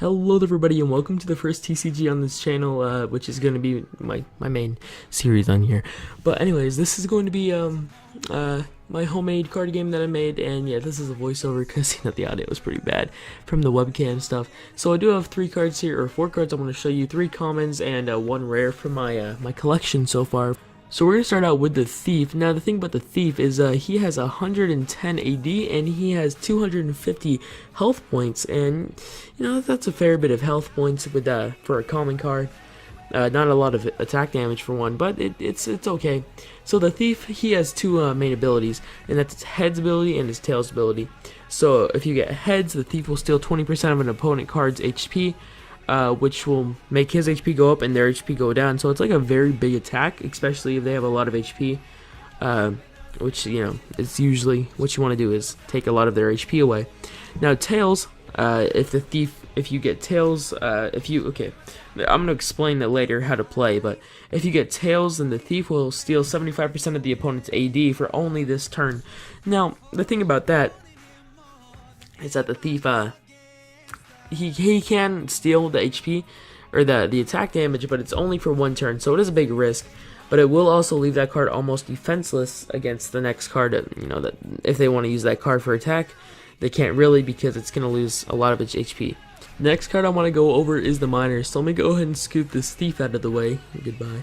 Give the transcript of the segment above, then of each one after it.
Hello everybody and welcome to the first TCG on this channel, which is going to be my main series on here. But anyways, this is going to be my homemade card game that I made, and yeah, this is a voiceover because the audio was pretty bad from the webcam stuff. So I do have 3 cards here, or 4 cards. I'm going to show you 3 commons and 1 rare from my my collection so far. So we're going to start out with the Thief. Now the thing about the Thief is he has 110 AD and he has 250 health points, and you know that's a fair bit of health points with for a common card. Not a lot of attack damage for one, but it's okay. So the Thief, he has 2 main abilities, and that's his Heads ability and his Tails ability. So if you get Heads, the Thief will steal 20% of an opponent card's HP, which will make his HP go up and their HP go down. So it's like a very big attack, especially if they have a lot of HP, which, you know, it's usually what you want to do is take a lot of their HP away. Now Tails, if you get Tails, I'm going to explain that later how to play, but if you get Tails, then the Thief will steal 75% of the opponent's AD for only this turn. Now, the thing about that is that the Thief, he can steal the HP or the attack damage, but it's only for 1 turn, so it is a big risk. But it will also leave that card almost defenseless against the next card. You know, that if they want to use that card for attack, they can't really, because it's going to lose a lot of its HP. The next card I want to go over is the Miner. So let me go ahead and scoop this Thief out of the way. Goodbye.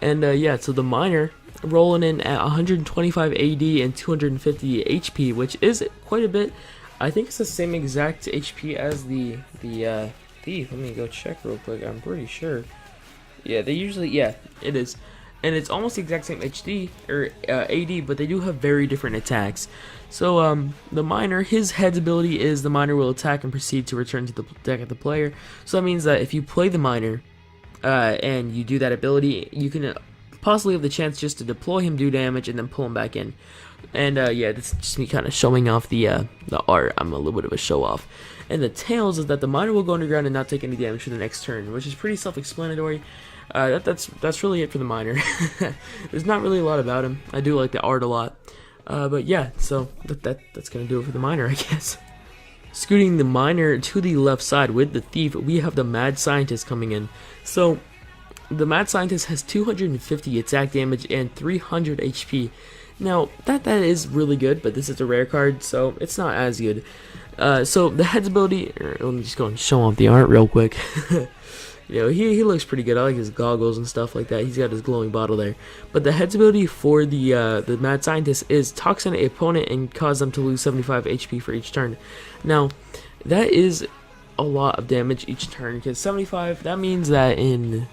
And yeah, so the Miner rolling in at 125 AD and 250 HP, which is quite a bit. I think it's the same exact HP as the Thief. Let me go check real quick. I'm pretty sure. Yeah, they usually, yeah, it is. And it's almost the exact same HD or AD, but they do have very different attacks. So the Miner, his Heads ability is the Miner will attack and proceed to return to the deck of the player. So that means that if you play the Miner and you do that ability, you can possibly have the chance just to deploy him, do damage, and then pull him back in. And yeah, this is just me kind of showing off the art. I'm a little bit of a show off. And the Tails is that the Miner will go underground and not take any damage for the next turn, which is pretty self-explanatory. That's really it for the Miner. There's not really a lot about him. I do like the art a lot. But yeah, so that's gonna do it for the Miner, I guess. Scooting the Miner to the left side with the Thief, we have the Mad Scientist coming in. So the Mad Scientist has 250 attack damage and 300 HP. Now that is really good, but this is a rare card, so it's not as good. So the Heads ability, let me just go and show off the art real quick. You know, he looks pretty good. I like his goggles and stuff like that. He's got his glowing bottle there. But the Heads ability for the Mad Scientist is Toxin an opponent and cause them to lose 75 HP for each turn. Now, that is a lot of damage each turn, because 75, that means that in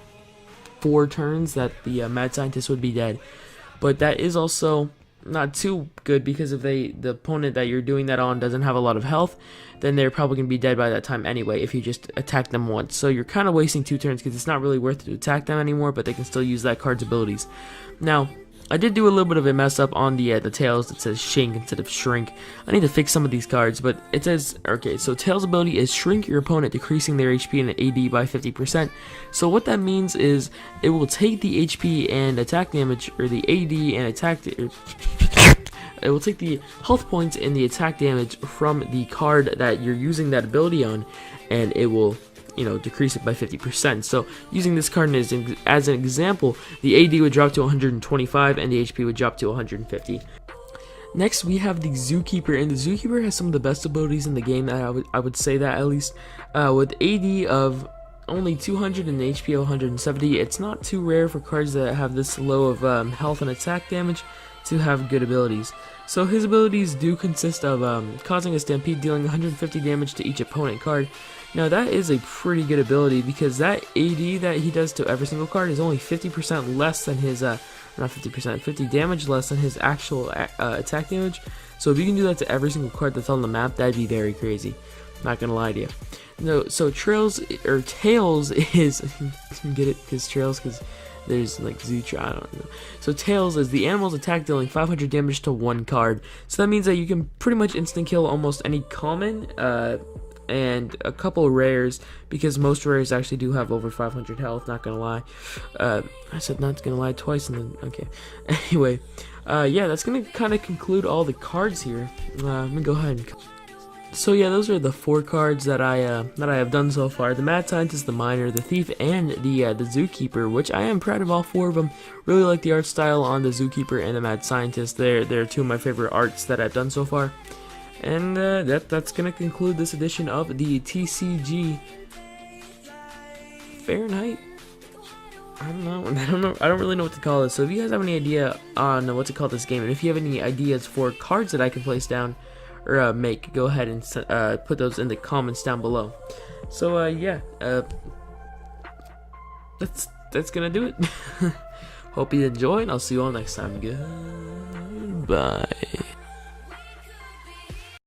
4 turns that the Mad Scientist would be dead. But that is also not too good, because if the opponent that you're doing that on doesn't have a lot of health, then they're probably going to be dead by that time anyway if you just attack them once. So you're kind of wasting 2 turns, because it's not really worth it to attack them anymore, but they can still use that card's abilities. Now, I did do a little bit of a mess up on the Tails that says Shink instead of Shrink. I need to fix some of these cards, but it says, okay, so Tails ability is Shrink your opponent, decreasing their HP and AD by 50%. So what that means is it will take the HP and attack damage, or the AD and attack, it will take the health points and the attack damage from the card that you're using that ability on, and it will, you know, decrease it by 50%. So using this card as an example, the AD would drop to 125 and the HP would drop to 150. Next, we have the Zookeeper, and the Zookeeper has some of the best abilities in the game. I would say that, at least, with AD of only 200 and HP of 170. It's not too rare for cards that have this low of health and attack damage to have good abilities. So his abilities do consist of causing a stampede, dealing 150 damage to each opponent card. Now that is a pretty good ability, because that AD that he does to every single card is only 50% less than his, not 50%, 50 damage less than his actual attack damage. So if you can do that to every single card that's on the map, that'd be very crazy. Not gonna lie to you. No, so Tails is, get it, because Trails, because there's like Zutra, I don't know. So Tails is the animal's attack, dealing 500 damage to 1 card. So that means that you can pretty much instant kill almost any common, and a couple rares, because most rares actually do have over 500 health, not gonna lie. I said not gonna lie twice, and then, okay. Anyway, yeah, that's gonna kind of conclude all the cards here. Let me go ahead and So yeah, those are the 4 cards that I have done so far: the Mad Scientist, the Miner, the Thief, and the Zookeeper, which I am proud of all 4 of them. Really like the art style on the Zookeeper and the Mad Scientist. They're 2 of my favorite arts that I've done so far. And that's gonna conclude this edition of the TCG Fahrenheit. I don't really know what to call this. So if you guys have any idea on what to call this game, and if you have any ideas for cards that I can place down or make, go ahead and put those in the comments down below. So yeah, that's gonna do it. Hope you enjoy, and I'll see you all next time. Goodbye.